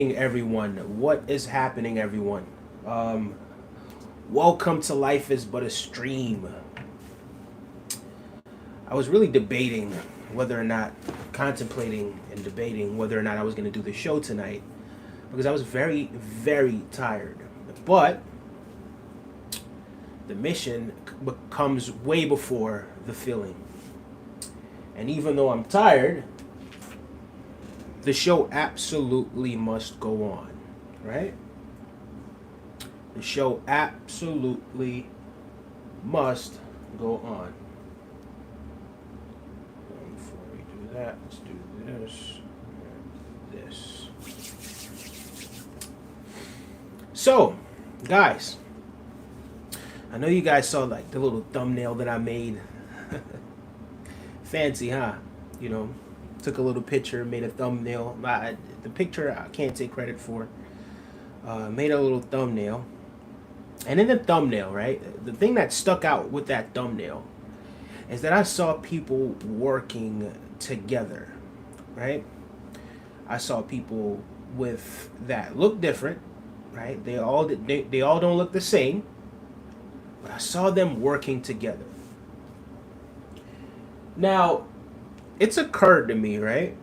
Everyone, what is happening, everyone? um Welcome to Life is But a Stream. I was really debating whether or not contemplating and debating whether or not I was going to do the show tonight, because I was very tired. But the mission comes way before the feeling, and even though I'm tired, the show absolutely must go on, right? The show absolutely must go on. Before we do that, let's do this and this. So, guys, I know you guys saw like the little thumbnail that I made. Fancy, huh? You know, took a little picture, made a thumbnail. The picture I can't take credit for. Made a little thumbnail. And in the thumbnail, right, the thing that stuck out with that thumbnail is that I saw people working together, right? I saw people with that look different, right? They all don't look the same, but I saw them working together. Now, it's occurred to me, right?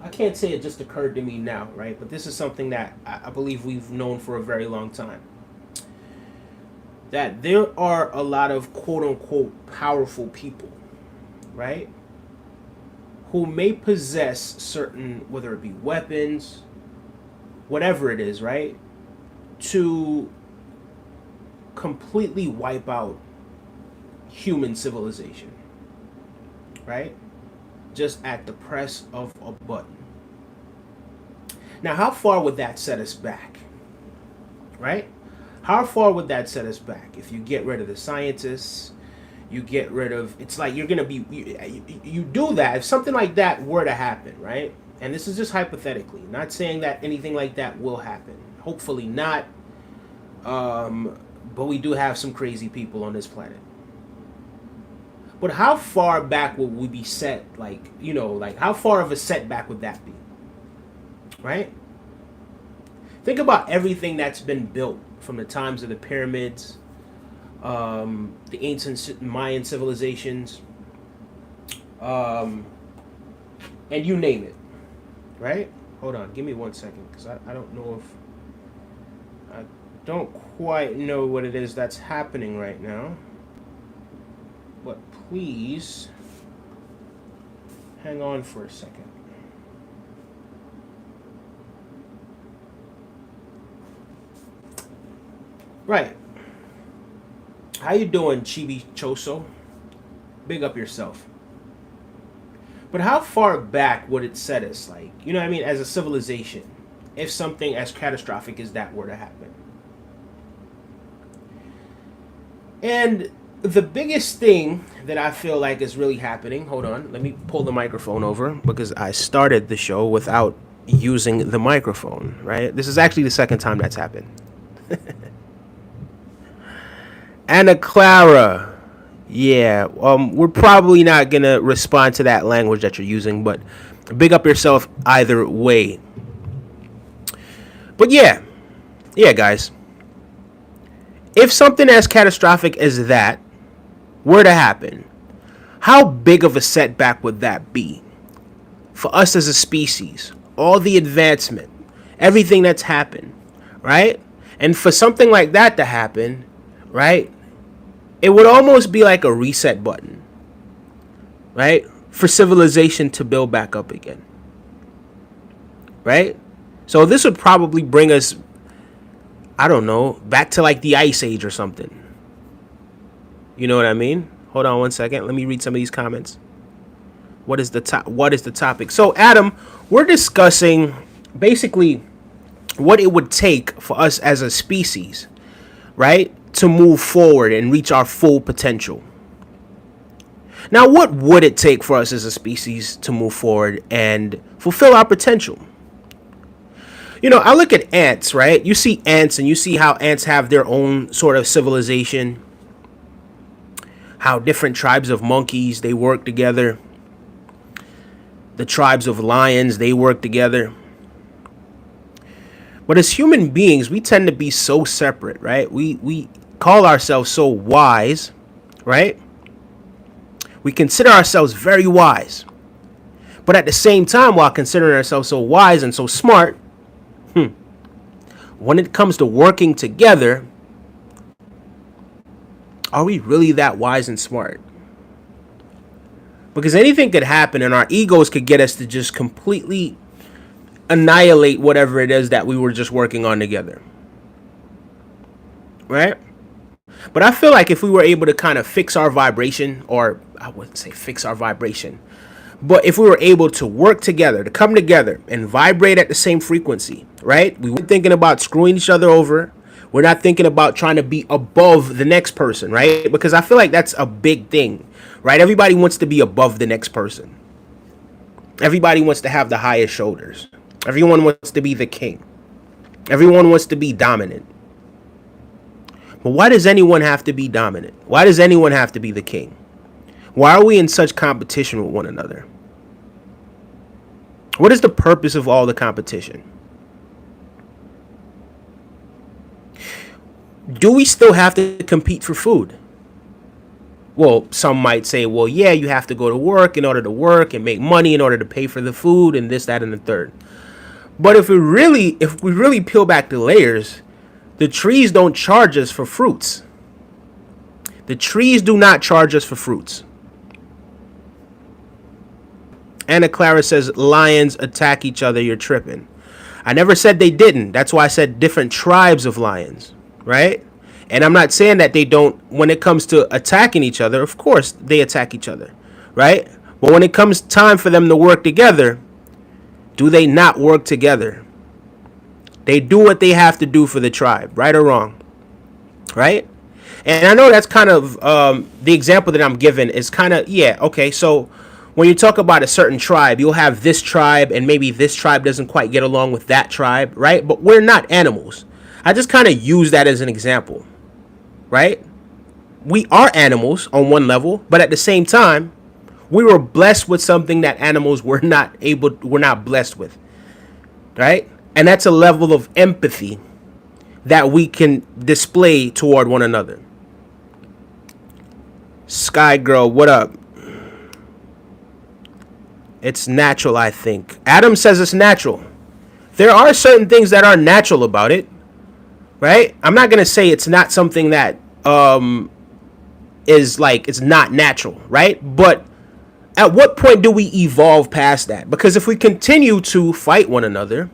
I can't say it just occurred to me now, right? But this is something that I believe we've known for a very long time. That there are a lot of quote unquote powerful people, right? Who may possess certain, whether it be weapons, whatever it is, right? To completely wipe out human civilization, right? Just at the press of a button. Now, how far would that set us back? Right? How far would that set us back if you get rid of the scientists? You get rid of, it's like you're going to be, you do that. If something like that were to happen, right? And this is just hypothetically, not saying that anything like that will happen. Hopefully not. But we do have some crazy people on this planet. But how far back would we be set? Like, like how far of a setback would that be? Right? Think about everything that's been built from the times of the pyramids, the ancient Mayan civilizations, and you name it. Right? Hold on, give me 1 second, because I don't know if I don't quite know what it is that's happening right now. But please hang on for a second. Right. How you doing, Chibi Choso? Big up yourself. But how far back would it set us, like, you know what I mean, as a civilization, if something as catastrophic as that were to happen? And the biggest thing that I feel like is really happening, hold on, let me pull the microphone over because I started the show without using the microphone, right? This is actually the second time that's happened. Anna Clara. Yeah, we're probably not going to respond to that language that you're using, but big up yourself either way. But yeah, guys. If something as catastrophic as that were to happen, how big of a setback would that be for us as a species? All the advancement, everything that's happened, right? And for something like that to happen, right, it would almost be like a reset button, right, for civilization to build back up again, right? So this would probably bring us, I don't know, back to like the Ice Age or something. You know what I mean? Hold on 1 second. Let me read some of these comments. What is the topic? So, Adam, we're discussing basically what it would take for us as a species, right, to move forward and reach our full potential. Now, what would it take for us as a species to move forward and fulfill our potential? You know, I look at ants, right? You see ants and you see how ants have their own sort of civilization, how different tribes of monkeys, they work together. The tribes of lions, they work together. But as human beings, we tend to be so separate, right? We call ourselves so wise, right? We consider ourselves very wise. But at the same time, while considering ourselves so wise and so smart, when it comes to working together, are we really that wise and smart? Because anything could happen and our egos could get us to just completely annihilate whatever it is that we were just working on together. Right? But I feel like if we were able to kind of fix our vibration, or I wouldn't say fix our vibration, but if we were able to work together, to come together and vibrate at the same frequency, right? We weren't thinking about screwing each other over. We're not thinking about trying to be above the next person, right? Because I feel like that's a big thing, right? Everybody wants to be above the next person. Everybody wants to have the highest shoulders. Everyone wants to be the king. Everyone wants to be dominant. But why does anyone have to be dominant? Why does anyone have to be the king? Why are we in such competition with one another? What is the purpose of all the competition? Do we still have to compete for food? Well, some might say, well, yeah, you have to go to work in order to work and make money in order to pay for the food and this, that, and the third. But if we really peel back the layers, the trees don't charge us for fruits. The trees do not charge us for fruits. Anna Clara says lions attack each other. You're tripping. I never said they didn't. That's why I said different tribes of lions, right? And I'm not saying that they don't. When it comes to attacking each other, of course they attack each other, right? But when it comes time for them to work together, do they not work together? They do what they have to do for the tribe, right or wrong, right? And I know that's kind of the example that I'm giving is kind of, yeah, okay, so when you talk about a certain tribe, you'll have this tribe and maybe this tribe doesn't quite get along with that tribe, right? But we're not animals. I just kind of use that as an example, right? We are animals on one level, but at the same time, we were blessed with something that animals were not blessed with, right? And that's a level of empathy that we can display toward one another. Sky Girl, what up? It's natural, I think. Adam says it's natural. There are certain things that are natural about it, right? I'm not going to say it's not something that is like, it's not natural, right? But at what point do we evolve past that? Because if we continue to fight one another,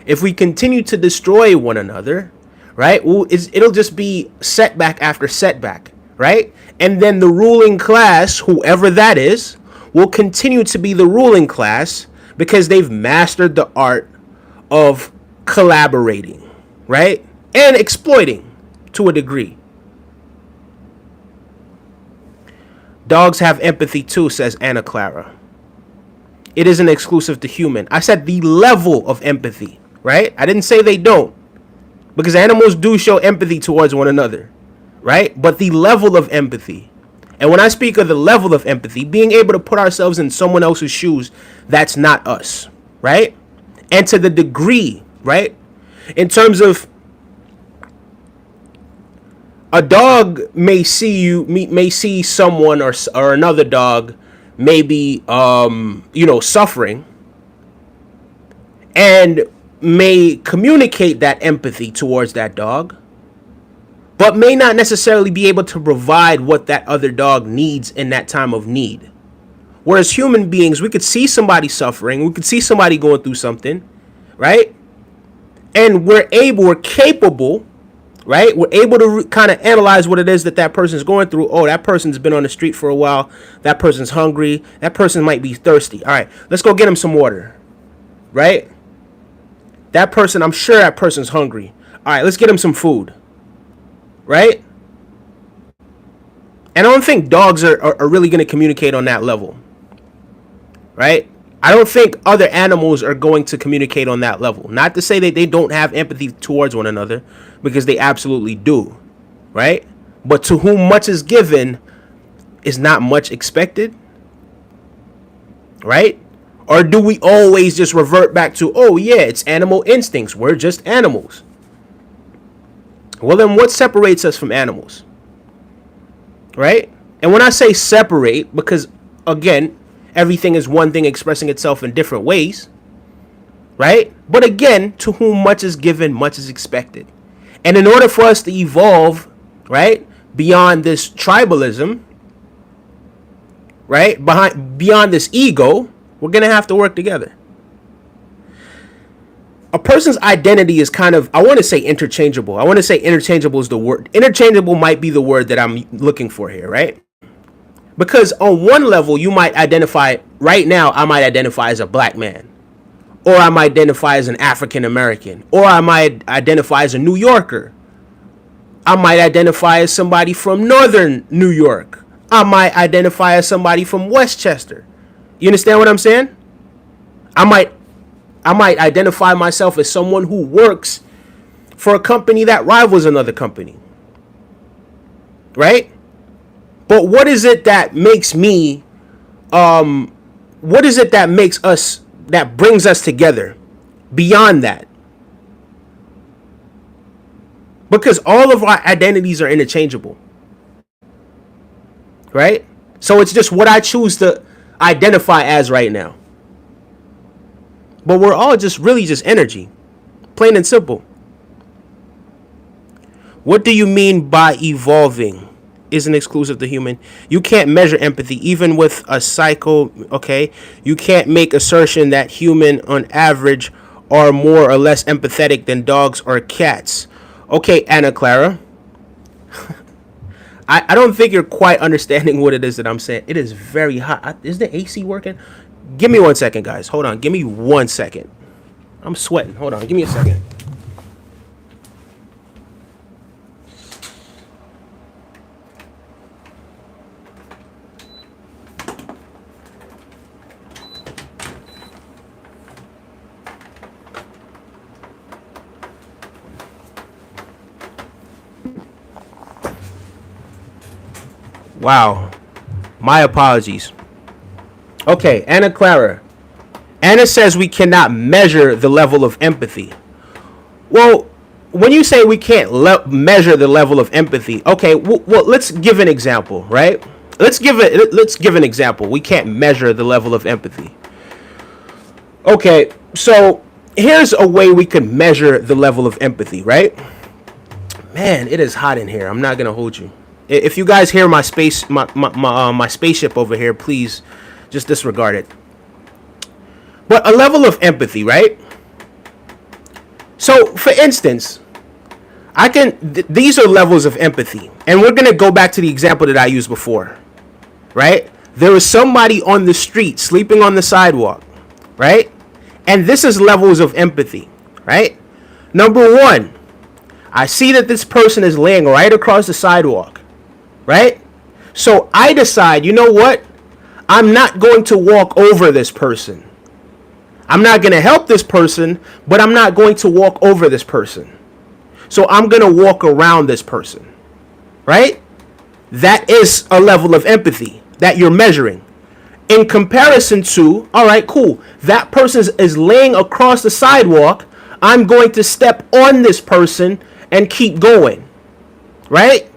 if we continue to destroy one another, right, it'll just be setback after setback, right? And then the ruling class, whoever that is, will continue to be the ruling class because they've mastered the art of collaborating, right? And exploiting to a degree. Dogs have empathy too, says Anna Clara. It isn't exclusive to human. I said the level of empathy, right? I didn't say they don't. Because animals do show empathy towards one another, right? But the level of empathy. And when I speak of the level of empathy, being able to put ourselves in someone else's shoes, that's not us, right? And to the degree, right? In terms of a dog may see someone or another dog maybe suffering and may communicate that empathy towards that dog, but may not necessarily be able to provide what that other dog needs in that time of need. Whereas human beings, we could see somebody suffering, we could see somebody going through something, right? And we're capable, right? We're able to kind of analyze what it is that person's going through. Oh, that person's been on the street for a while. That person's hungry. That person might be thirsty. All right, let's go get him some water, right? That person, I'm sure that person's hungry. All right, let's get him some food, right? And I don't think dogs are really going to communicate on that level, right? I don't think other animals are going to communicate on that level. Not to say that they don't have empathy towards one another, because they absolutely do, right? But to whom much is given is not much expected, right? Or do we always just revert back to, oh yeah, it's animal instincts, we're just animals? Well, then what separates us from animals? Right? And when I say separate, because again, everything is one thing expressing itself in different ways, right? But again, to whom much is given, much is expected. And in order for us to evolve, right, beyond this tribalism, right, beyond this ego, we're going to have to work together. A person's identity is kind of, I want to say interchangeable. I want to say interchangeable is the word. Interchangeable might be the word that I'm looking for here, right? Because on one level, you might identify, right now, I might identify as a black man. Or I might identify as an African American. Or I might identify as a New Yorker. I might identify as somebody from Northern New York. I might identify as somebody from Westchester. You understand what I'm saying? I might identify myself as someone who works for a company that rivals another company. Right? But what is it that makes me, what is it that makes us, that brings us together beyond that? Because all of our identities are interchangeable. Right? So it's just what I choose to identify as right now. But we're all just really just energy. Plain and simple. What do you mean by evolving isn't exclusive to human? You can't measure empathy even with a psycho, okay? You can't make assertion that human on average are more or less empathetic than dogs or cats. Okay, Anna Clara. I don't think you're quite understanding what it is that I'm saying. It is very hot. Is the AC working? Give me 1 second, guys. Hold on. Give me 1 second. I'm sweating. Hold on. Give me a second. Wow. My apologies. Okay, Anna Clara. Anna says we cannot measure the level of empathy. Well, when you say we can't measure the level of empathy, okay, well, let's give an example, right? Let's give an example. We can't measure the level of empathy. Okay, so here's a way we could measure the level of empathy, right? Man, it is hot in here. I'm not gonna hold you. If you guys hear my my spaceship over here, please just disregard it. But a level of empathy, right? So, for instance, these are levels of empathy. And we're going to go back to the example that I used before, right? There is somebody on the street sleeping on the sidewalk, right? And this is levels of empathy, right? Number one, I see that this person is laying right across the sidewalk, right? So I decide, you know what? I'm not going to walk over this person. I'm not going to help this person, but I'm not going to walk over this person. So I'm going to walk around this person, right? That is a level of empathy that you're measuring. In comparison to, all right, cool, that person is laying across the sidewalk. I'm going to step on this person and keep going, right?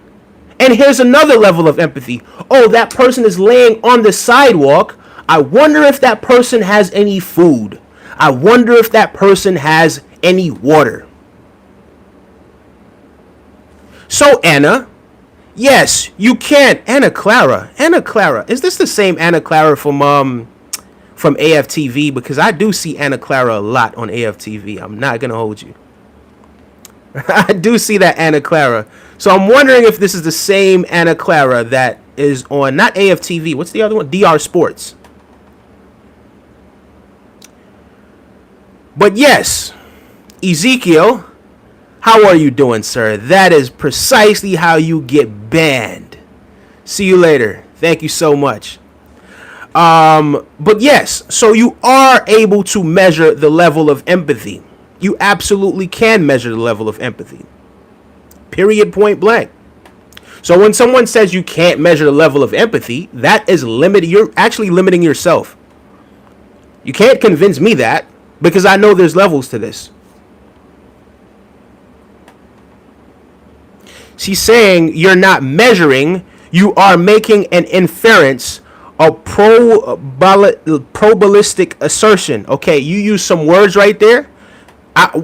And here's another level of empathy. Oh, that person is laying on the sidewalk. I wonder if that person has any food. I wonder if that person has any water. So, Anna, yes, you can. Anna Clara. Is this the same Anna Clara from AFTV? Because I do see Anna Clara a lot on AFTV. I'm not going to hold you. I do see that Anna Clara. So I'm wondering if this is the same Anna Clara that is on, not AFTV. What's the other one? DR Sports. But yes, Ezekiel, how are you doing, sir? That is precisely how you get banned. See you later. Thank you so much. But yes, so you are able to measure the level of empathy. You absolutely can measure the level of empathy. Period, point blank. So when someone says you can't measure the level of empathy, that is limited. You're actually limiting yourself. You can't convince me that, because I know there's levels to this. She's saying you're not measuring, you are making an inference, a probabilistic assertion. Okay, you use some words right there.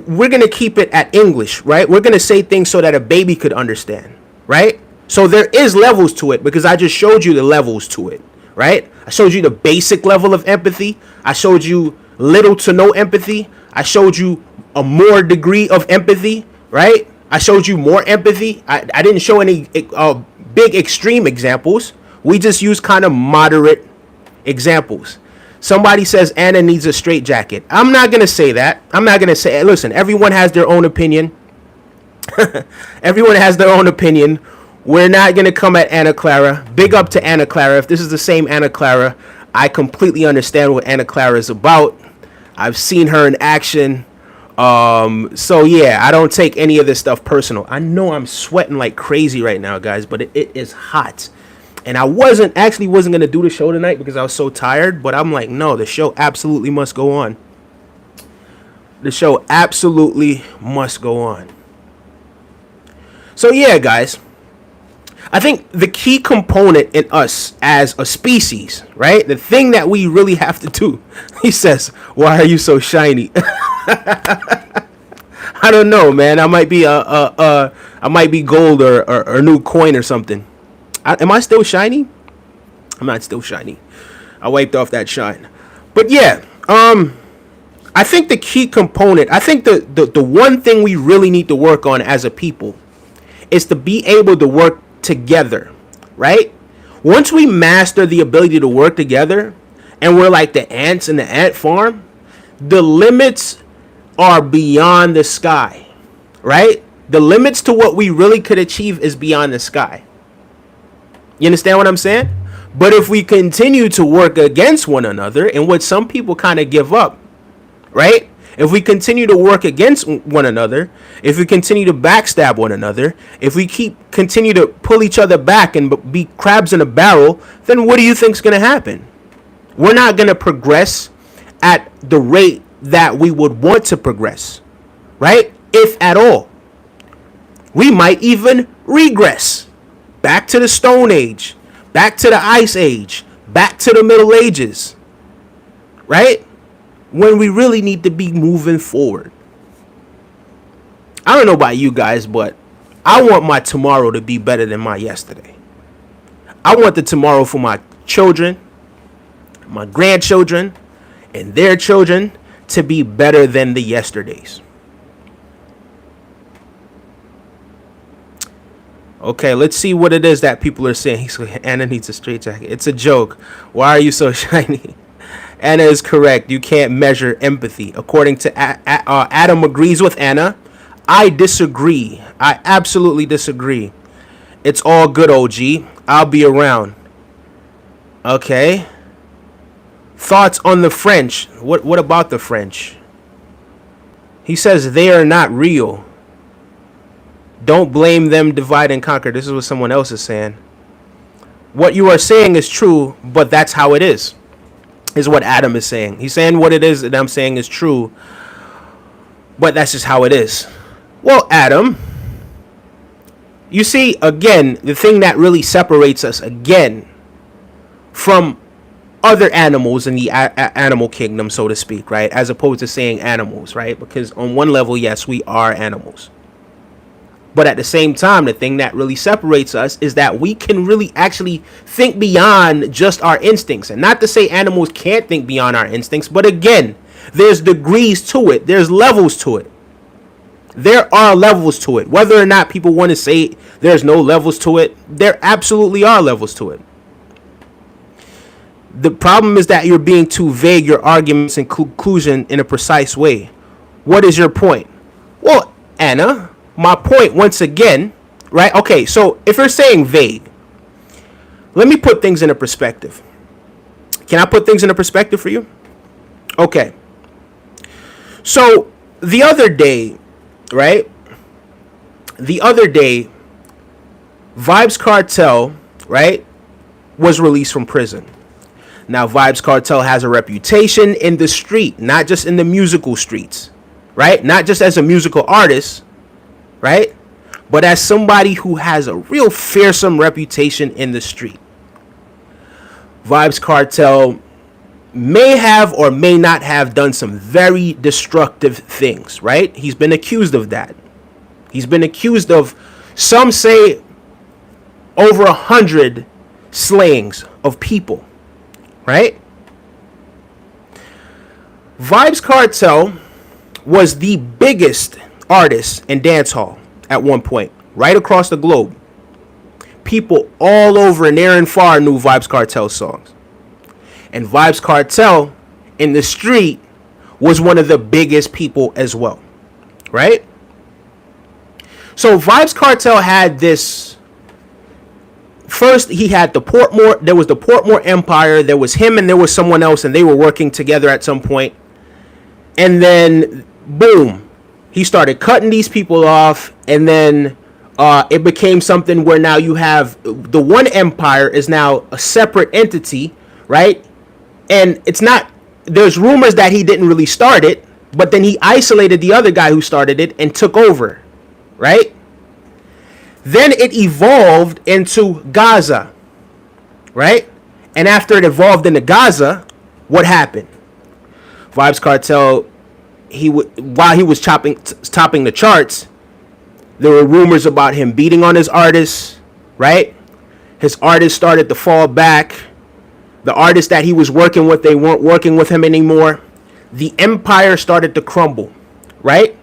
We're going to keep it at English, right? We're going to say things so that a baby could understand, right? So there is levels to it, because I just showed you the levels to it, right? I showed you the basic level of empathy. I showed you little to no empathy. I showed you a more degree of empathy, right? I showed you more empathy. I didn't show any big extreme examples. We just used kind of moderate examples. Somebody says Anna needs a straitjacket. I'm not going to say that. I'm not going to say, listen, everyone has their own opinion. Everyone has their own opinion. We're not going to come at Anna Clara. Big up to Anna Clara. If this is the same Anna Clara, I completely understand what Anna Clara is about. I've seen her in action. So yeah, I don't take any of this stuff personal. I know I'm sweating like crazy right now, guys, but it is hot. And I wasn't going to do the show tonight because I was so tired, but I'm like, no, the show absolutely must go on. The show absolutely must go on. So yeah, guys, I think the key component in us as a species, right? The thing that we really have to do, he says, why are you so shiny? I don't know, man. I might be gold or a new coin or something. Am I still shiny? I'm not still shiny. I wiped off that shine. But yeah, I think the key component, I think the one thing we really need to work on as a people is to be able to work together, right? Once we master the ability to work together and we're like the ants in the ant farm, the limits are beyond the sky, right? The limits to what we really could achieve is beyond the sky. You understand what I'm saying? But if we continue to work against one another, and what some people kind of give up, right? If we continue to work against one another, if we continue to backstab one another, if we continue to pull each other back and be crabs in a barrel, then what do you think is going to happen? We're not going to progress at the rate that we would want to progress, right? If at all. We might even regress back to the Stone Age, back to the Ice Age, back to the Middle Ages, right? When we really need to be moving forward. I don't know about you guys, but I want my tomorrow to be better than my yesterday. I want the tomorrow for my children, my grandchildren, and their children to be better than the yesterdays. Okay, let's see what it is that people are saying. Anna needs a straitjacket. It's a joke. Why are you so shiny? Anna is correct. You can't measure empathy. According to Adam agrees with Anna. I disagree. I absolutely disagree. It's all good, OG. I'll be around. Okay. Thoughts on the French? What about the French? He says they are not real. Don't blame them, divide and conquer. This is what someone else is saying. What you are saying is true, but that's how it is what Adam is saying. He's saying what it is that I'm saying is true, but that's just how it is. Well, Adam, you see, again, the thing that really separates us, again, from other animals in the animal kingdom, so to speak, right? As opposed to saying animals, right? Because on one level, yes, we are animals. But at the same time, the thing that really separates us is that we can really actually think beyond just our instincts. And not to say animals can't think beyond our instincts, but again, there's degrees to it. There's levels to it. There are levels to it. Whether or not people want to say there's no levels to it, there absolutely are levels to it. The problem is that you're being too vague, your arguments and conclusion in a precise way. What is your point? Well, Anna, my point once again, right? Okay, so if you're saying vague, let me put things in a perspective. Can I put things in a perspective for you? Okay. So the other day, right? The other day, Vybz Kartel, right, was released from prison. Now, Vibes Cartel has a reputation in the street, not just in the musical streets, right? Not just as a musical artist, right? But as somebody who has a real fearsome reputation in the street. Vibes Cartel may have or may not have done some very destructive things, right? He's been accused of that. He's been accused of, some say, over 100 slayings of people, right? Vibes Cartel was the biggest artist in dancehall at one point, right across the globe. People all over near and far knew Vibes Cartel songs. And Vibes Cartel in the street was one of the biggest people as well, right? So Vibes Cartel had this. First, he had the Portmore. There was the Portmore Empire. There was him and there was someone else, and they were working together at some point. And then, boom, he started cutting these people off. And then it became something where now you have the one empire is now a separate entity, right? And it's not. There's rumors that he didn't really start it, but then he isolated the other guy who started it and took over. Right? Then it evolved into Gaza, right? And after it evolved into Gaza, what happened? Vibes Cartel, while he was topping the charts, there were rumors about him beating on his artists, right? His artists started to fall back. The artists that he was working with, they weren't working with him anymore. The empire started to crumble, right?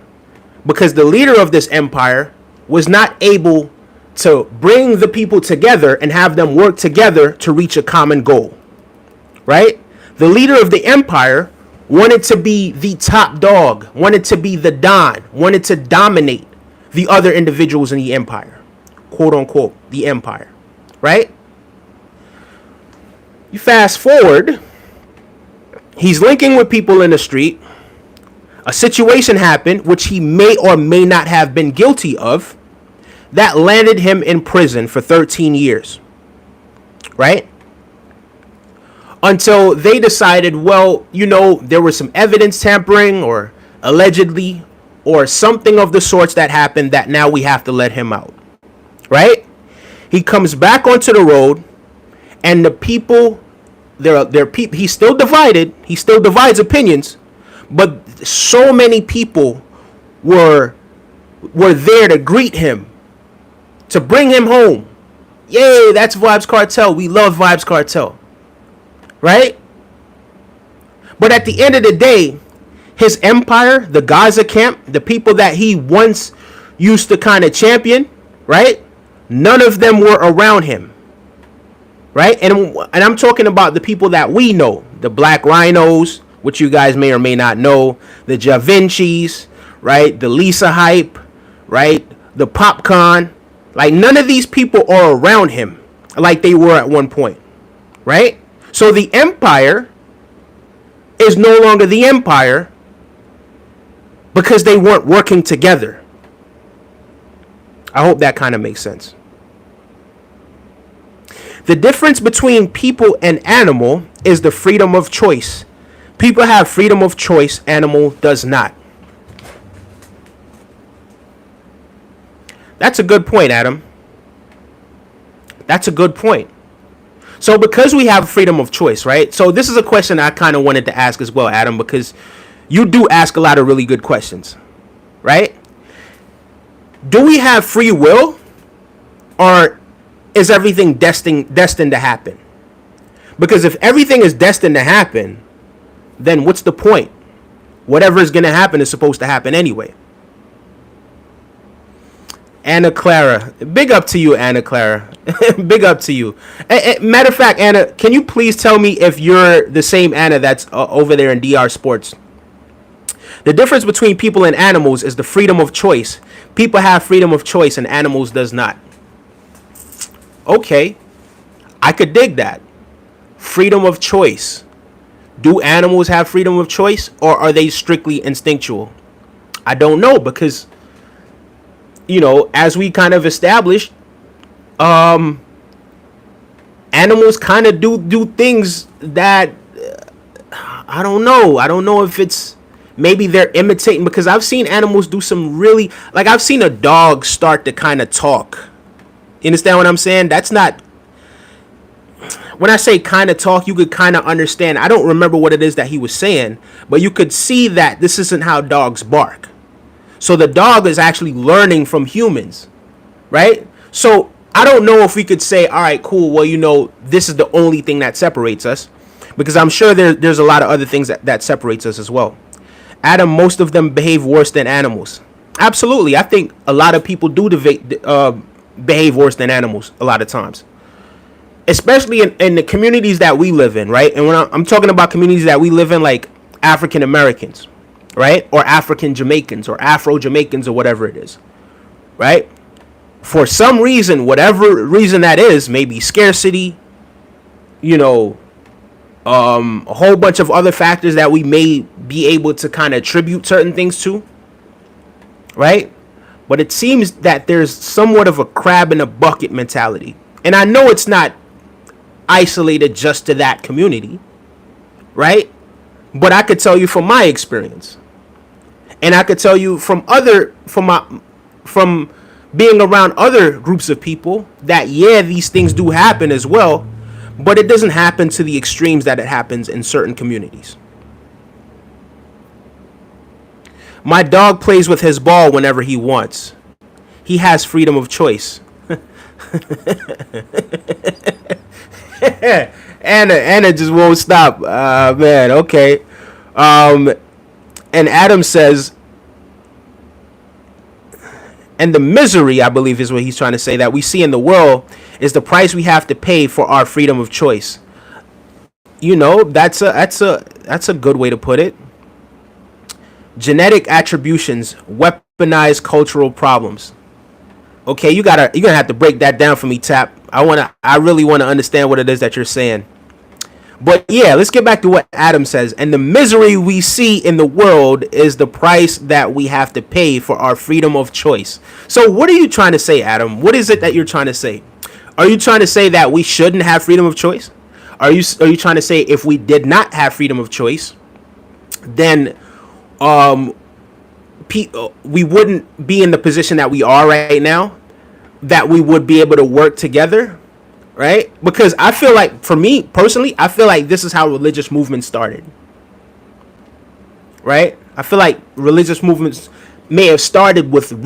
Because the leader of this empire was not able to bring the people together and have them work together to reach a common goal, right? The leader of the empire wanted to be the top dog, wanted to be the Don, wanted to dominate the other individuals in the empire, quote unquote, the empire, right? You fast forward, he's linking with people in the street. A situation happened which he may or may not have been guilty of that landed him in prison for 13 years, right? Until they decided, well, there was some evidence tampering or allegedly or something of the sorts that happened that now we have to let him out, right? He comes back onto the road and the people, he's still divided. He still divides opinions. But so many people were there to greet him, to bring him home. Yay, that's Vibes Cartel. We love Vibes Cartel. Right? But at the end of the day, his empire, the Gaza camp, the people that he once used to kind of champion, right? None of them were around him. Right? And I'm talking about the people that we know, the Black Rhinos, which you guys may or may not know, the Ja Vinci's, right? The Lisa Hype, right? The Popcorn. Like, none of these people are around him like they were at one point, right? So the empire is no longer the empire because they weren't working together. I hope that kind of makes sense. The difference between people and animal is the freedom of choice. People have freedom of choice, animal does not. That's a good point, Adam. That's a good point. So because we have freedom of choice, right? So this is a question I kind of wanted to ask as well, Adam, because you do ask a lot of really good questions, right? Do we have free will, or is everything destined to happen? Because if everything is destined to happen, then what's the point? Whatever is going to happen is supposed to happen anyway. Anna Clara. Big up to you, Anna Clara. Big up to you. Matter of fact, Anna, can you please tell me if you're the same Anna that's over there in DR Sports? The difference between people and animals is the freedom of choice. People have freedom of choice and animals does not. Okay. I could dig that. Freedom of choice. Do animals have freedom of choice, or are they strictly instinctual? I don't know, because, as we kind of established, animals animals kind of do things that I don't know. I don't know if it's maybe they're imitating, because I've seen animals do some really, like I've seen a dog start to kind of talk. You understand what I'm saying? That's not, when I say kind of talk, you could kind of understand. I don't remember what it is that he was saying, but you could see that this isn't how dogs bark. So the dog is actually learning from humans, right? So I don't know if we could say, all right, cool, well, this is the only thing that separates us, because I'm sure there's a lot of other things that separates us as well. Adam, most of them behave worse than animals. Absolutely. I think a lot of people do behave worse than animals a lot of times, especially in the communities that we live in, right? And when I'm talking about communities that we live in, like African Americans, right? Or African Jamaicans or Afro Jamaicans or whatever it is, right? For some reason, whatever reason that is, maybe scarcity, a whole bunch of other factors that we may be able to kind of attribute certain things to, right? But it seems that there's somewhat of a crab in a bucket mentality. And I know it's not isolated just to that community, right? But I could tell you from my experience, and I could tell you from being around other groups of people, that these things do happen as well, but it doesn't happen to the extremes that it happens in certain communities. My dog plays with his ball whenever he wants. He has freedom of choice. Anna just won't stop. Man, okay. And Adam says, and the misery, I believe is what he's trying to say, that we see in the world is the price we have to pay for our freedom of choice. That's a good way to put it. Genetic attributions weaponize cultural problems. Okay, you're gonna have to break that down for me, Tap. I really want to understand what it is that you're saying. But yeah, let's get back to what Adam says. And the misery we see in the world is the price that we have to pay for our freedom of choice. So what are you trying to say, Adam? What is it that you're trying to say? Are you trying to say that we shouldn't have freedom of choice? Are you trying to say if we did not have freedom of choice, then we wouldn't be in the position that we are right now, that we would be able to work together? Right? Because I feel like, for me personally, I feel like this is how religious movements started. Right? I feel like religious movements may have started with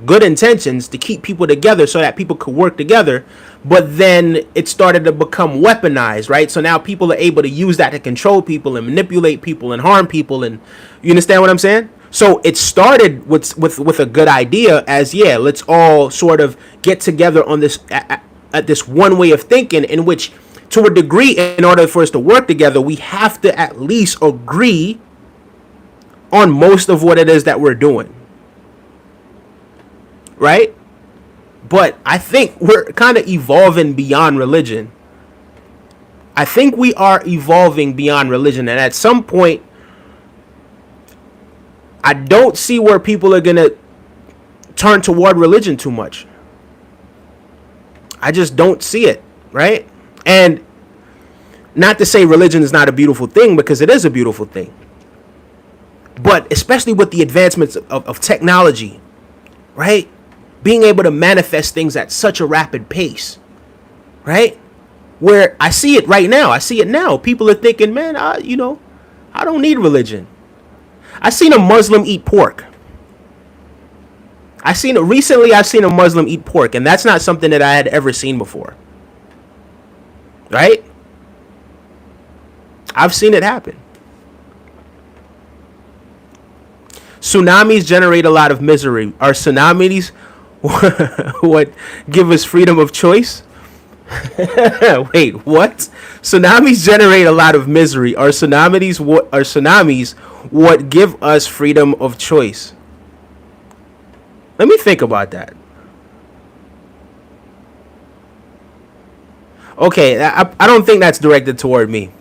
good intentions to keep people together so that people could work together, but then it started to become weaponized, right? So now people are able to use that to control people and manipulate people and harm people, and you understand what I'm saying? So it started with a good idea, as let's all sort of get together on this at this one way of thinking, in which, to a degree, in order for us to work together, we have to at least agree on most of what it is that we're doing, right? But I think we're kind of evolving beyond religion. I think we are evolving beyond religion, and at some point, I don't see where people are going to turn toward religion too much. I just don't see it, right? And not to say religion is not a beautiful thing, because it is a beautiful thing. But especially with the advancements of technology, right? Being able to manifest things at such a rapid pace, right? Where I see it right now. I see it now. People are thinking, man, I don't need religion. I seen a Muslim eat pork. I've seen a Muslim eat pork, and that's not something that I had ever seen before. Right? I've seen it happen. Tsunamis generate a lot of misery. Are tsunamis what give us freedom of choice? Wait, what? Tsunamis generate a lot of misery. Are tsunamis what give us freedom of choice? Let me think about that. Okay, I don't think that's directed toward me.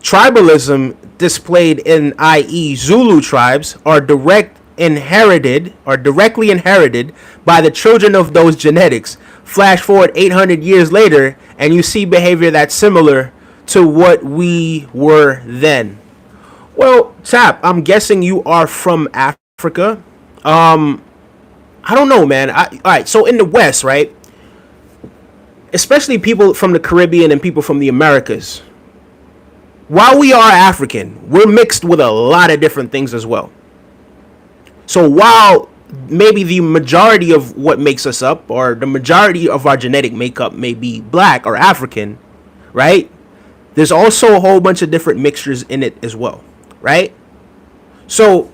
Tribalism displayed in, i.e., Zulu tribes, are directly inherited by the children of those genetics. flash forward 800 years later, and you see behavior that's similar to what we were then. Well, Tap, I'm guessing you are from Africa. I don't know, man. All right, so in the West, right? Especially people from the Caribbean and people from the Americas. While we are African, we're mixed with a lot of different things as well. So while maybe the majority of what makes us up, or the majority of our genetic makeup, may be black or African, right? There's also a whole bunch of different mixtures in it as well, right? So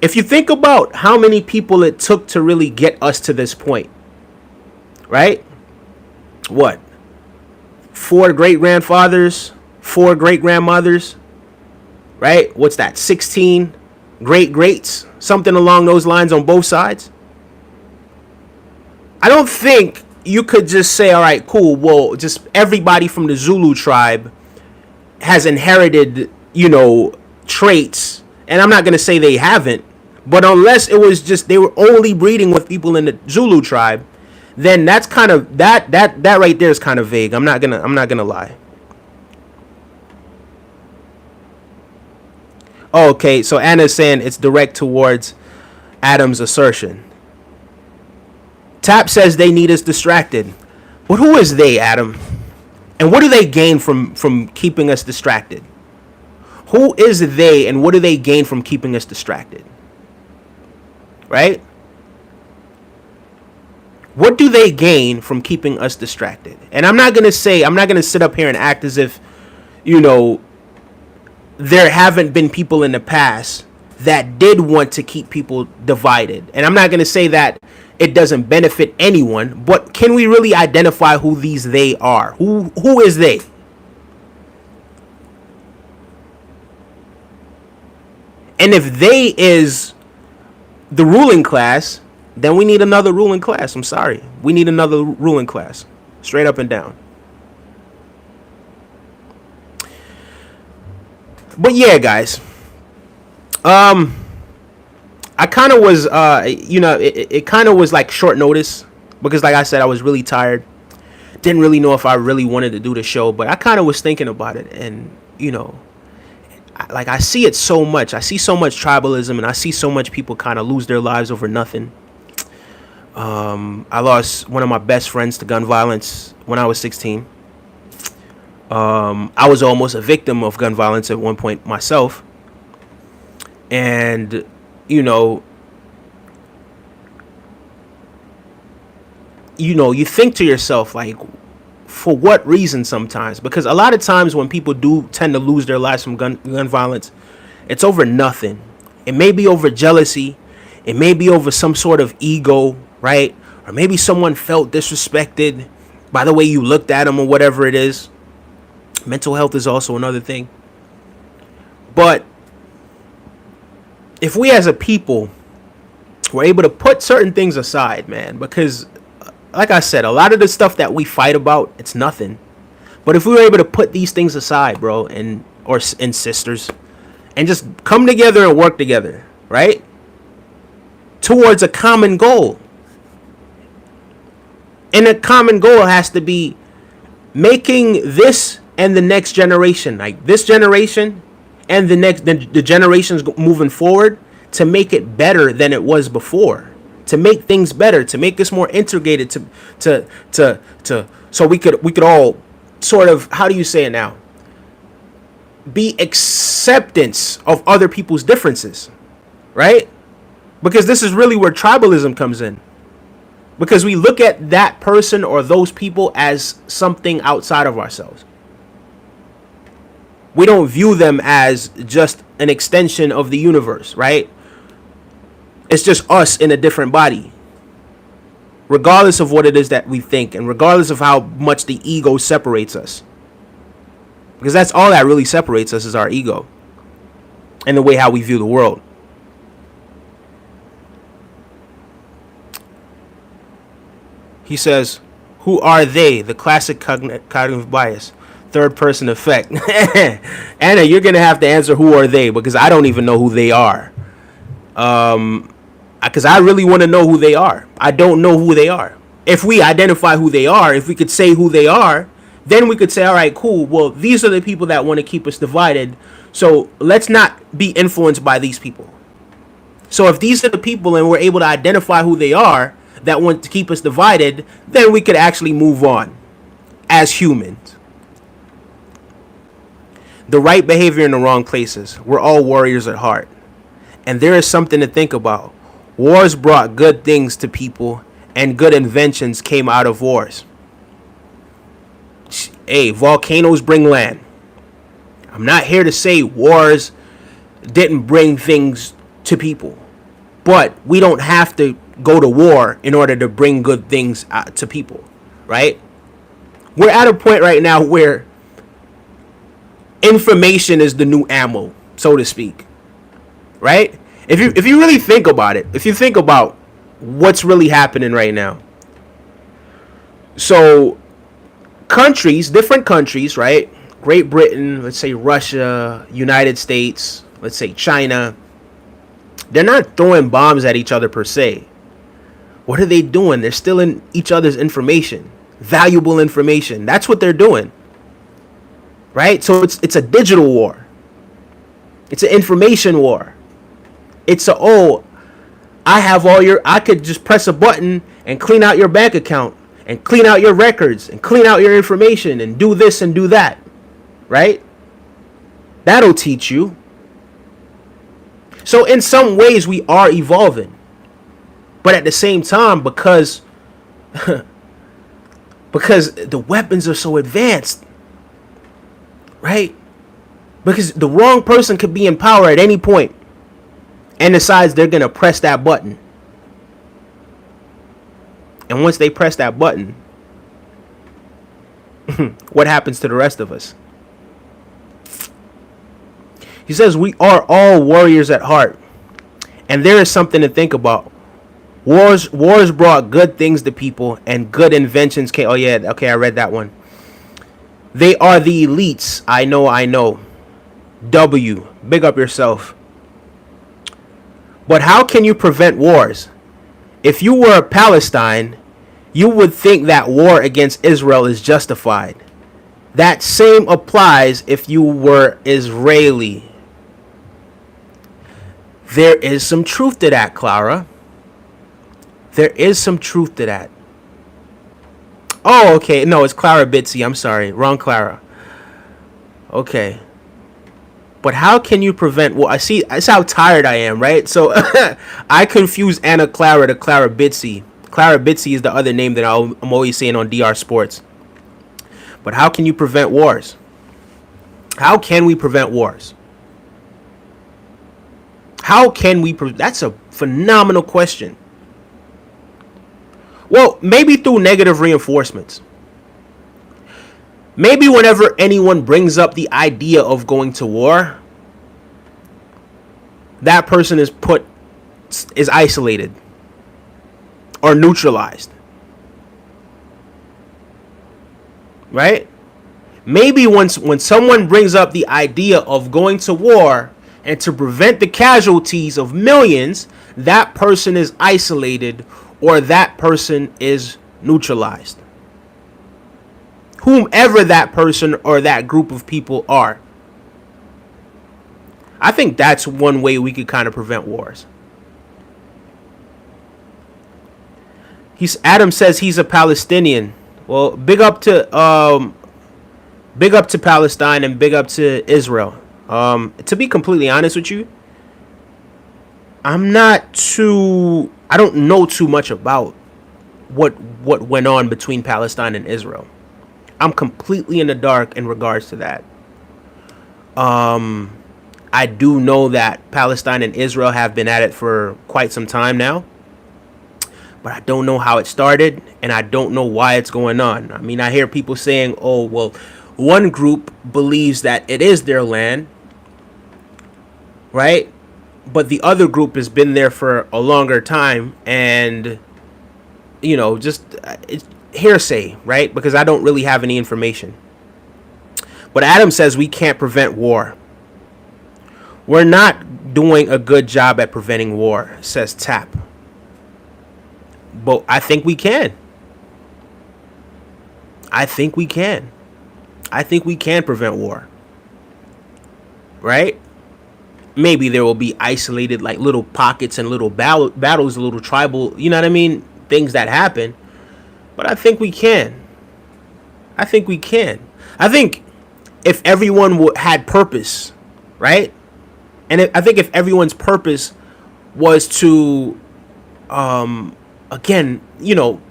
if you think about how many people it took to really get us to this point, right? What? 4 great grandfathers, 4 great grandmothers, right? What's that? 16 great greats, something along those lines on both sides. I don't think you could just say, all right, cool, well, just everybody from the Zulu tribe has inherited, traits. And I'm not going to say they haven't, but unless it was just they were only breeding with people in the Zulu tribe, then that's kind of that right there is kind of vague. I'm not gonna lie. Okay, so Anna's saying it's direct towards Adam's assertion. Tap says they need us distracted. But who is they, Adam? And what do they gain from keeping us distracted? Who is they, and what do they gain from keeping us distracted? Right? What do they gain from keeping us distracted? And I'm not going to sit up here and act as if, there haven't been people in the past that did want to keep people divided. And I'm not going to say that it doesn't benefit anyone, but can we really identify who these they are? Who is they? And if they is the ruling class, then we need another ruling class. I'm sorry. We need another ruling class. Straight up and down. But yeah, guys. I kind of was, it kind of was like short notice. Because like I said, I was really tired. Didn't really know if I really wanted to do the show. But I kind of was thinking about it. And, I see it so much. I see so much tribalism. And I see so much people kind of lose their lives over nothing. I lost one of my best friends to gun violence when I was 16. I was almost a victim of gun violence at one point myself. And, you think to yourself, like, for what reason sometimes? Because a lot of times when people do tend to lose their lives from gun violence, it's over nothing. It may be over jealousy. It may be over some sort of ego, right? Or maybe someone felt disrespected by the way you looked at them or whatever it is. Mental health is also another thing. But if we as a people were able to put certain things aside, man, because like I said, a lot of the stuff that we fight about, it's nothing. But if we were able to put these things aside, bro, and sisters, and just come together and work together, right? Towards a common goal. And a common goal has to be making this and the next generation, like this generation and the generations moving forward, to make it better than it was before, to make things better, to make us more integrated, so we could all sort of, how do you say it now? Be acceptance of other people's differences, right? Because this is really where tribalism comes in. Because we look at that person or those people as something outside of ourselves. We don't view them as just an extension of the universe, right? It's just us in a different body. Regardless of what it is that we think, and regardless of how much the ego separates us. Because that's all that really separates us, is our ego. And the way how we view the world. He says, who are they? The classic cognitive bias. Third person effect. Anna, you're going to have to answer who are they, because I don't even know who they are. Because I really want to know who they are. I don't know who they are. If we identify who they are, if we could say who they are, then we could say, all right, cool. Well, these are the people that want to keep us divided. So let's not be influenced by these people. So if these are the people and we're able to identify who they are that want to keep us divided, then we could actually move on as humans. The right behavior in the wrong places. We're all warriors at heart. And there is something to think about. Wars brought good things to people, and good inventions came out of wars. Hey, volcanoes bring land. I'm not here to say wars didn't bring things to people, but we don't have to go to war in order to bring good things to people, right? We're at a point right now where information is the new ammo, so to speak, right? If you really think about it, if you think about what's really happening right now, so different countries, right? Great Britain, let's say Russia, United States, let's say China, they're not throwing bombs at each other per se. What are they doing? They're stealing each other's information, valuable information. That's what they're doing, right? So it's a digital war. It's an information war. It's I could just press a button and clean out your bank account and clean out your records and clean out your information and do this and do that, right? That'll teach you. So in some ways we are evolving, but at the same time, because the weapons are so advanced, right? Because the wrong person could be in power at any point and decides they're going to press that button. And once they press that button, what happens to the rest of us? He says we are all warriors at heart. And there is something to think about. Wars brought good things to people, and good inventions came. Oh yeah, okay, I read that one. They are the elites. I know. W. Big up yourself. But how can you prevent wars? If you were Palestine, you would think that war against Israel is justified. That same applies if you were Israeli. There is some truth to that, Clara. There is some truth to that. Oh, okay. No, it's Clara Bitsy. I'm sorry. Wrong Clara. Okay. But how can you prevent war? I see. That's how tired I am, right? So I confuse Anna Clara to Clara Bitsy. Clara Bitsy is the other name that I'm always saying on DR Sports. But how can you prevent wars? How can we prevent wars? How can we? That's a phenomenal question. Well, maybe through negative reinforcements. Maybe whenever anyone brings up the idea of going to war, that person is isolated or neutralized. Right? Maybe when someone brings up the idea of going to war and to prevent the casualties of millions, that person is isolated or that person is neutralized. Whomever that person or that group of people are. I think that's one way we could kind of prevent wars. Adam says he's a Palestinian. Well, big up to Palestine and big up to Israel. To be completely honest with you, I don't know too much about what went on between Palestine and Israel. I'm completely in the dark in regards to that. I do know that Palestine and Israel have been at it for quite some time now. But I don't know how it started, and I don't know why it's going on. I mean, I hear people saying, oh, well, one group believes that it is their land, right? But the other group has been there for a longer time, and, just it's hearsay, right? Because I don't really have any information. But Adam says we can't prevent war. We're not doing a good job at preventing war, says Tap. But I think we can. I think we can. I think we can prevent war. Right? Maybe there will be isolated like little pockets and little battles, little tribal, you know what I mean? Things that happen. But I think we can. I think we can. I think if everyone had purpose, right? And I think if everyone's purpose was to, again,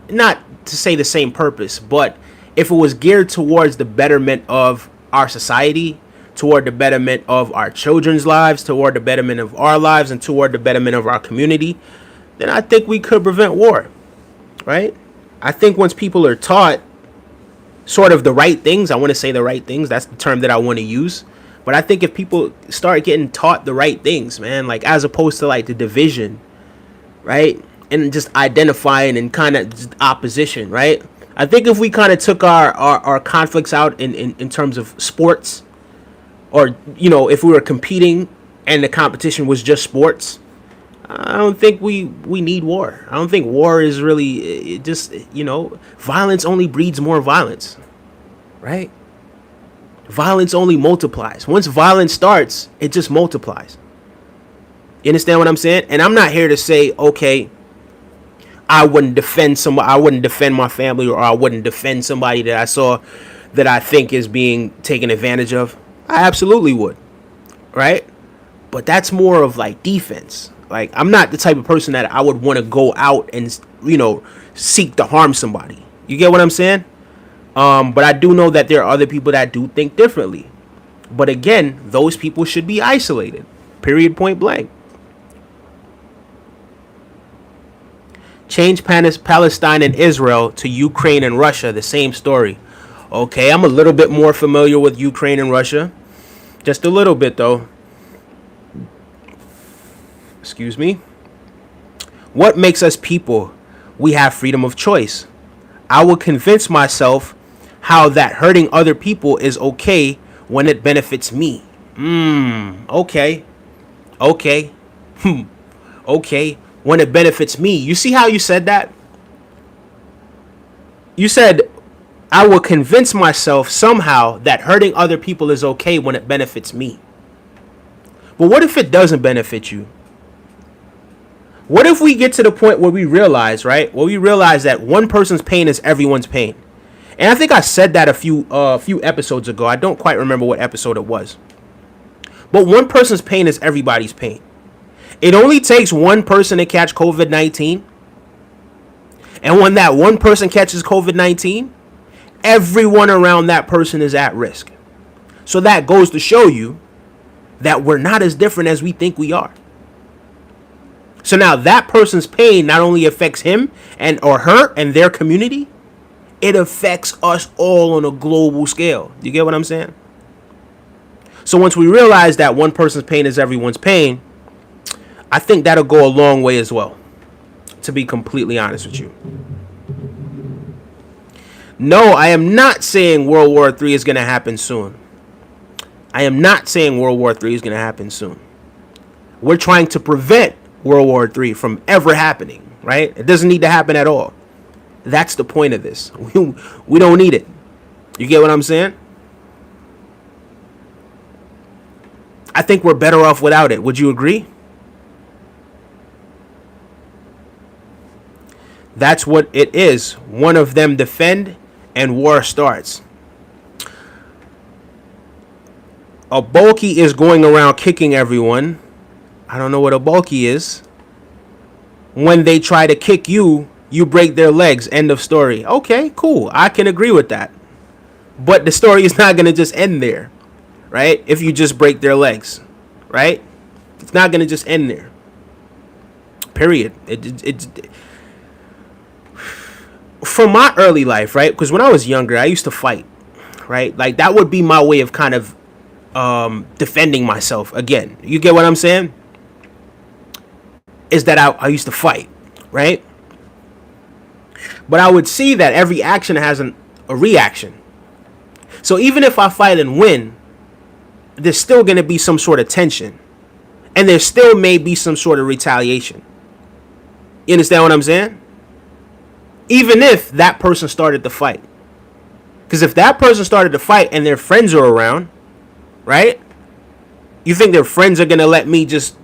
not to say the same purpose, but if it was geared towards the betterment of our society, toward the betterment of our children's lives, toward the betterment of our lives, and toward the betterment of our community, then I think we could prevent war, right? I think once people are taught sort of the right things, I want to say the right things, that's the term that I want to use. But I think if people start getting taught the right things, man, like as opposed to like the division, right? And just identifying and kind of just opposition, right? I think if we kind of took our conflicts out in terms of sports, or, if we were competing and the competition was just sports, I don't think we need war. I don't think war is really just, violence only breeds more violence, right? Violence only multiplies. Once violence starts, it just multiplies. You understand what I'm saying? And I'm not here to say, okay, I wouldn't defend somebody, I wouldn't defend my family, or I wouldn't defend somebody that I saw that I think is being taken advantage of. I absolutely would, right? But that's more of like defense. Like, I'm not the type of person that I would want to go out and, seek to harm somebody. You get what I'm saying? But I do know that there are other people that do think differently. But again, those people should be isolated. Period, point blank. Change Palestine and Israel to Ukraine and Russia, the same story. Okay, I'm a little bit more familiar with Ukraine and Russia. Just a little bit, though. Excuse me. What makes us people? We have freedom of choice. I will convince myself how that hurting other people is okay when it benefits me. Okay. Okay. Okay. When it benefits me. You see how you said that? You said, I will convince myself somehow that hurting other people is okay when it benefits me. But what if it doesn't benefit you? What if we get to the point where we realize, right? Where we realize that one person's pain is everyone's pain. And I think I said that a few episodes ago. I don't quite remember what episode it was. But one person's pain is everybody's pain. It only takes one person to catch COVID-19. And when that one person catches COVID-19, everyone around that person is at risk. So that goes to show you that we're not as different as we think we are. So now that person's pain not only affects him and or her and their community, it affects us all on a global scale. You get what I'm saying? So once we realize that one person's pain is everyone's pain, I think that'll go a long way as well, to be completely honest with you. No, I am not saying World War III is going to happen soon. I am not saying World War III is going to happen soon. We're trying to prevent World War III from ever happening, right? It doesn't need to happen at all. That's the point of this. We don't need it. You get what I'm saying? I think we're better off without it. Would you agree? That's what it is. One of them defend and war starts. A bulky is going around kicking everyone. I don't know what a bulky is. When they try to kick you, you break their legs. End of story. Okay, cool. I can agree with that. But the story is not going to just end there, right? If you just break their legs, right? It's not going to just end there. Period. From my early life, right? Because when I was younger, I used to fight, right? Like that would be my way of kind of defending myself again. You get what I'm saying? Is that I used to fight, right? But I would see that every action has a reaction. So even if I fight and win, there's still going to be some sort of tension. And there still may be some sort of retaliation. You understand what I'm saying? Even if that person started the fight. Because if that person started to fight and their friends are around, right? You think their friends are going to let me just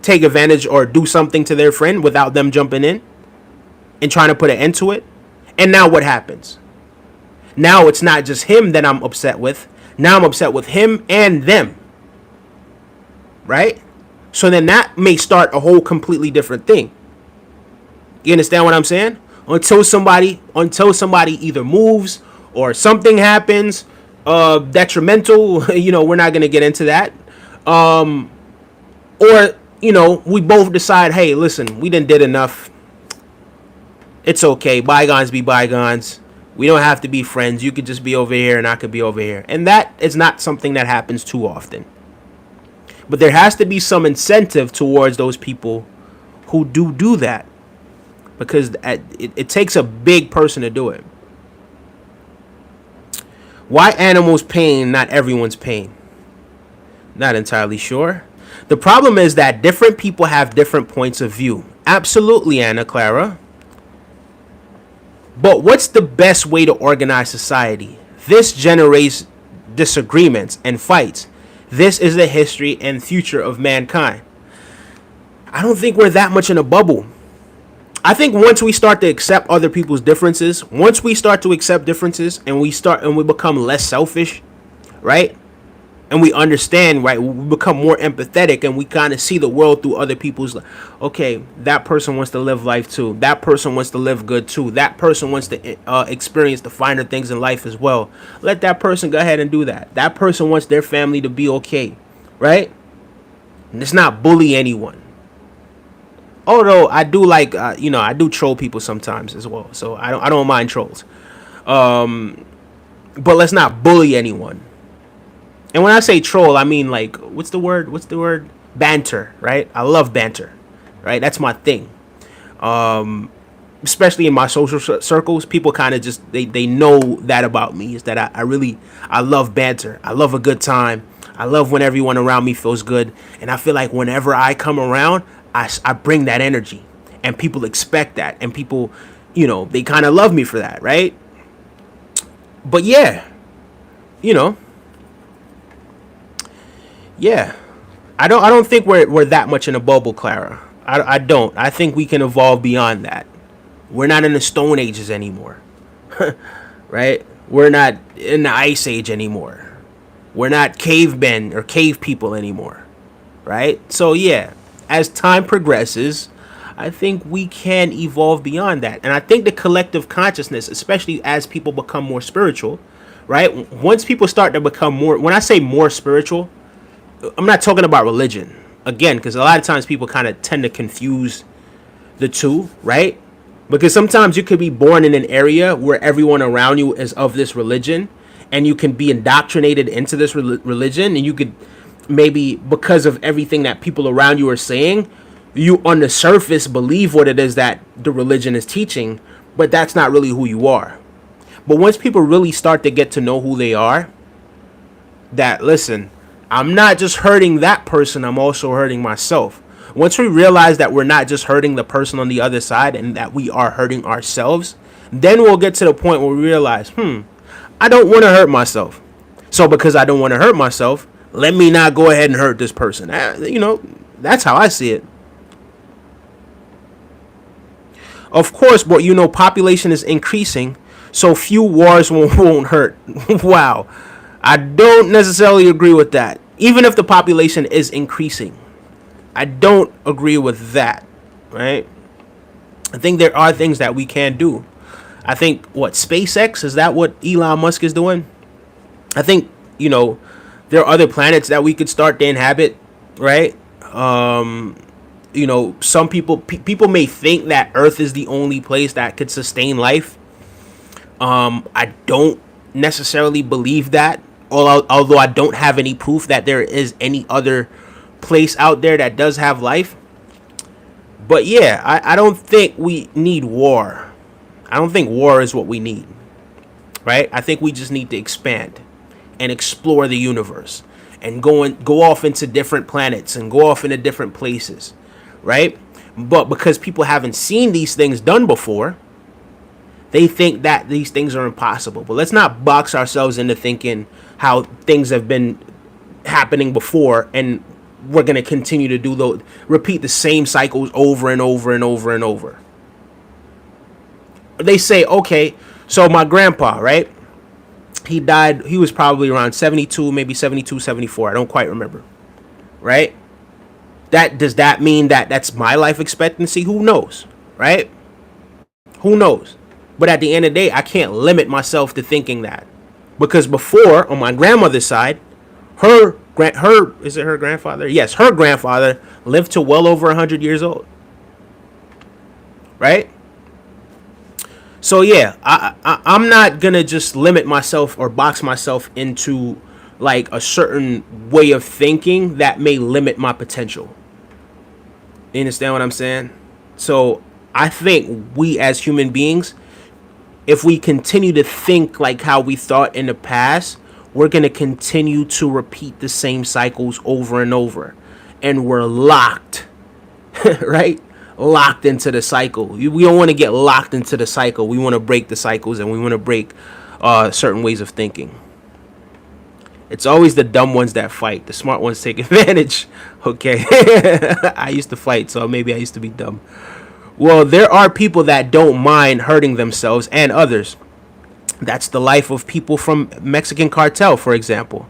take advantage or do something to their friend without them jumping in and trying to put an end to it? And now what happens? Now it's not just him that I'm upset with. Now I'm upset with him and them. Right? So then that may start a whole completely different thing. You understand what I'm saying? Until somebody either moves or something happens detrimental, we're not going to get into that. Or, we both decide, hey, listen, we done did enough. It's okay. Bygones be bygones. We don't have to be friends. You could just be over here and I could be over here. And that is not something that happens too often. But there has to be some incentive towards those people who do that. Because it takes a big person to do it. Why animals' pain, not everyone's pain? Not entirely sure. The problem is that different people have different points of view. Absolutely, Anna Clara. But what's the best way to organize society? This generates disagreements and fights. This is the history and future of mankind. I don't think we're that much in a bubble. I think once we start to accept other people's differences, once we start to accept differences and we become less selfish, right? And we understand, right? We become more empathetic and we kind of see the world through other people's. Okay, that person wants to live life too. That person wants to live good too. That person wants to experience the finer things in life as well. Let that person go ahead and do that. That person wants their family to be okay, right? And it's not bully anyone. Although I do like, I do troll people sometimes as well. So I don't mind trolls. But let's not bully anyone. And when I say troll, I mean like, what's the word? Banter, right? I love banter, right? That's my thing. Especially in my social circles, people kind of just, they know that about me, is that I love banter. I love a good time. I love when everyone around me feels good. And I feel like whenever I come around, I bring that energy, and people expect that, and people, they kind of love me for that, right? But yeah, I don't think we're that much in a bubble, Clara. I don't. I think we can evolve beyond that. We're not in the Stone Ages anymore, right? We're not in the Ice Age anymore. We're not cavemen or cave people anymore, right? So yeah. As time progresses, I think we can evolve beyond that. And I think the collective consciousness, especially as people become more spiritual, right? Once people start to become more, when I say more spiritual, I'm not talking about religion. Again, because a lot of times people kind of tend to confuse the two, right? Because sometimes you could be born in an area where everyone around you is of this religion, and you can be indoctrinated into this religion, and you could maybe, because of everything that people around you are saying, you on the surface believe what it is that the religion is teaching, but that's not really who you are. But once people really start to get to know who they are, that, listen, I'm not just hurting that person, I'm also hurting myself. Once we realize that we're not just hurting the person on the other side and that we are hurting ourselves, then we'll get to the point where we realize, I don't want to hurt myself. So because I don't want to hurt myself, let me not go ahead and hurt this person. That's how I see it. Of course, but population is increasing, so few wars won't hurt. Wow. I don't necessarily agree with that. Even if the population is increasing, I don't agree with that, right? I think there are things that we can do. I think, SpaceX, is that what Elon Musk is doing? I think, there are other planets that we could start to inhabit, right? Some people may think that Earth is the only place that could sustain life. I don't necessarily believe that, although I don't have any proof that there is any other place out there that does have life. But yeah, I don't think we need war. I don't think war is what we need, right? I think we just need to expand and explore the universe and go off into different planets and go off into different places, right? But because people haven't seen these things done before, They think that these things are impossible. But let's not box ourselves into thinking how things have been happening before and we're going to continue to do those, repeat the same cycles over and over and over and over. They say, okay, so my grandpa, right? He died, he was probably around 72, maybe 72, 74. I don't quite remember. Right? Does that mean that that's my life expectancy? Who knows? Right? Who knows? But at the end of the day, I can't limit myself to thinking that. Because before, on my grandmother's side, her is it her grandfather? Yes, her grandfather lived to well over 100 years old. Right? So yeah, I'm not gonna just limit myself or box myself into like a certain way of thinking that may limit my potential. You understand what I'm saying? So I think we as human beings, if we continue to think like how we thought in the past, we're gonna continue to repeat the same cycles over and over, and we're locked, right? Locked into the cycle. We don't want to get locked into the cycle. We want to break the cycles, and we want to break certain ways of thinking. It's always the dumb ones that fight. The smart ones take advantage. Okay. I used to fight, so maybe I used to be dumb. Well, there are people that don't mind hurting themselves and others. That's the life of people from Mexican cartel, for example.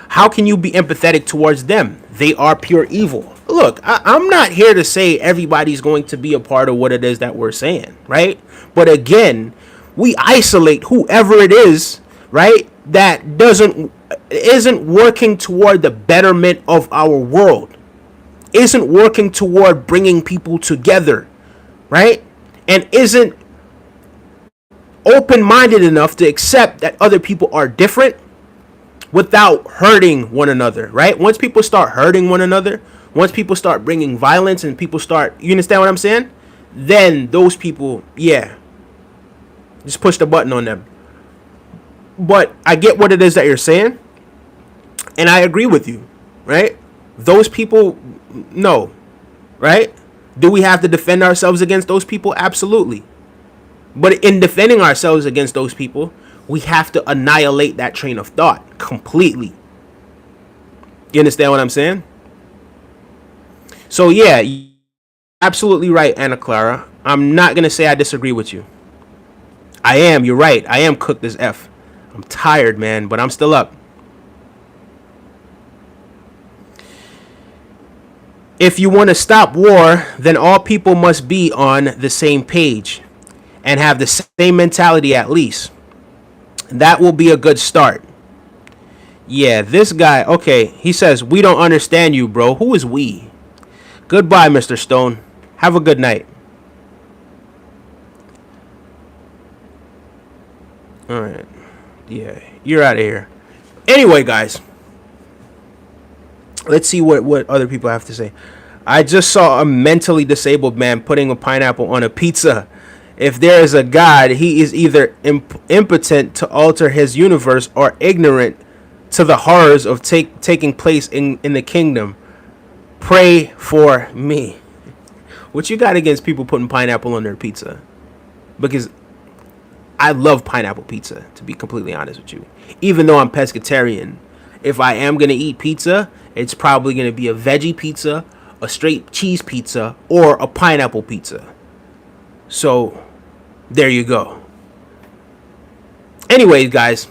How can you be empathetic towards them? They are pure evil. Look, I'm not here to say everybody's going to be a part of what it is that we're saying, right? But again, we isolate whoever it is, right, that isn't working toward the betterment of our world, isn't working toward bringing people together, right, and isn't open-minded enough to accept that other people are different without hurting one another, right? Once people start hurting one another, once people start bringing violence and people start, you understand what I'm saying? Then those people, yeah, just push the button on them. But I get what it is that you're saying, and I agree with you, right? Those people, no, right? Do we have to defend ourselves against those people? Absolutely. But in defending ourselves against those people, we have to annihilate that train of thought completely. You understand what I'm saying? So yeah, absolutely right, Anna Clara. I'm not going to say I disagree with you. I am, you're right. I am cooked as F. I'm tired, man, but I'm still up. If you want to stop war, then all people must be on the same page and have the same mentality at least. That will be a good start. Yeah, this guy, okay, he says, we don't understand you, bro. Who is we? Goodbye, Mr. Stone. Have a good night. All right. Yeah, you're out of here. Anyway, guys, let's see what other people have to say. I just saw a mentally disabled man putting a pineapple on a pizza. If there is a God, he is either impotent to alter his universe or ignorant to the horrors of taking place in the kingdom. Pray for me. What you got against people putting pineapple on their pizza? Because I love pineapple pizza, to be completely honest with you. Even though I'm pescatarian, if I am going to eat pizza, it's probably going to be a veggie pizza, a straight cheese pizza, or a pineapple pizza. So, there you go. Anyways, guys,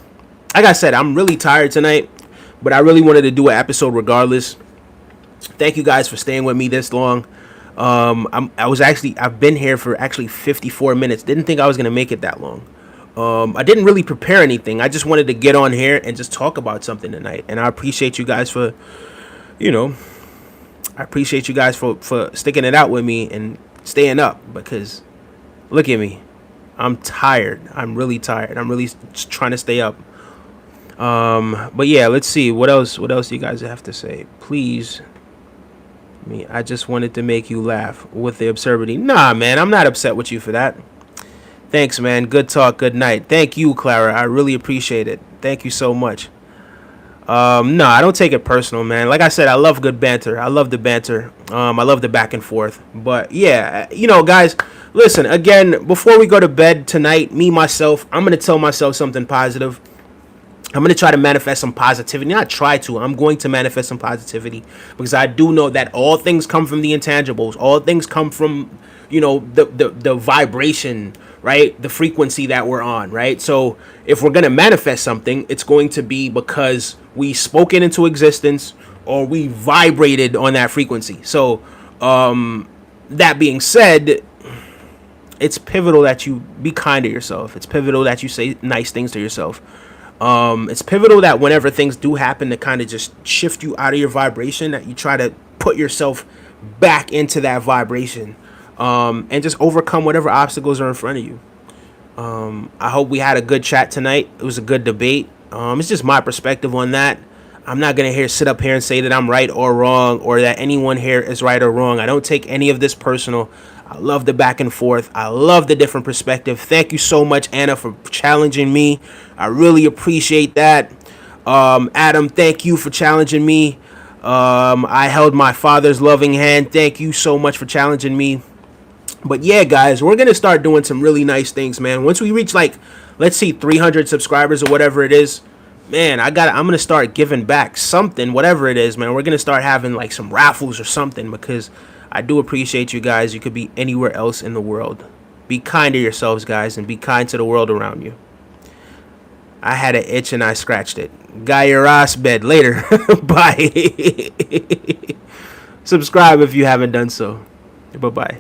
like I said, I'm really tired tonight, but I really wanted to do an episode regardless. Thank you guys for staying with me this long. I've been here for actually 54 minutes. Didn't think I was going to make it that long. I didn't really prepare anything. I just wanted to get on here and just talk about something tonight. And I appreciate you guys for, for sticking it out with me and staying up, because look at me. I'm tired. I'm really tired. I'm really trying to stay up. But yeah, let's see. What else do you guys have to say? Please. I just wanted to make you laugh with the absurdity. Nah, man, I'm not upset with you for that. Thanks, man. Good talk. Good night. Thank you, Clara. I really appreciate it. Thank you so much. No, I don't take it personal, man. Like I said, I love good banter. I love the banter. I love the back and forth. But yeah, guys, Listen, again, before we go to bed tonight, me, myself, I'm going to tell myself something positive. I'm going to try to manifest some positivity. Not try to. I'm going to manifest some positivity because I do know that all things come from the intangibles. All things come from, the vibration, right? The frequency that we're on, right? So if we're going to manifest something, it's going to be because we spoke it into existence or we vibrated on that frequency. So that being said, it's pivotal that you be kind to yourself. It's pivotal that you say nice things to yourself. It's pivotal that whenever things do happen to kind of just shift you out of your vibration, that you try to put yourself back into that vibration, and just overcome whatever obstacles are in front of you. I hope we had a good chat tonight. It was a good debate. It's just my perspective on that. I'm not going to sit up here and say that I'm right or wrong or that anyone here is right or wrong. I don't take any of this personal. I love the back and forth. I love the different perspective. Thank you so much, Anna, for challenging me. I really appreciate that. Adam, thank you for challenging me. I held my father's loving hand. Thank you so much for challenging me. But yeah, guys, we're going to start doing some really nice things, man. Once we reach let's see, 300 subscribers or whatever it is, man, I'm going to start giving back something, whatever it is, man. We're going to start having some raffles or something because I do appreciate you guys. You could be anywhere else in the world. Be kind to yourselves, guys, and be kind to the world around you. I had an itch and I scratched it. Guy your ass bed later. Bye. Subscribe if you haven't done so. Bye-bye.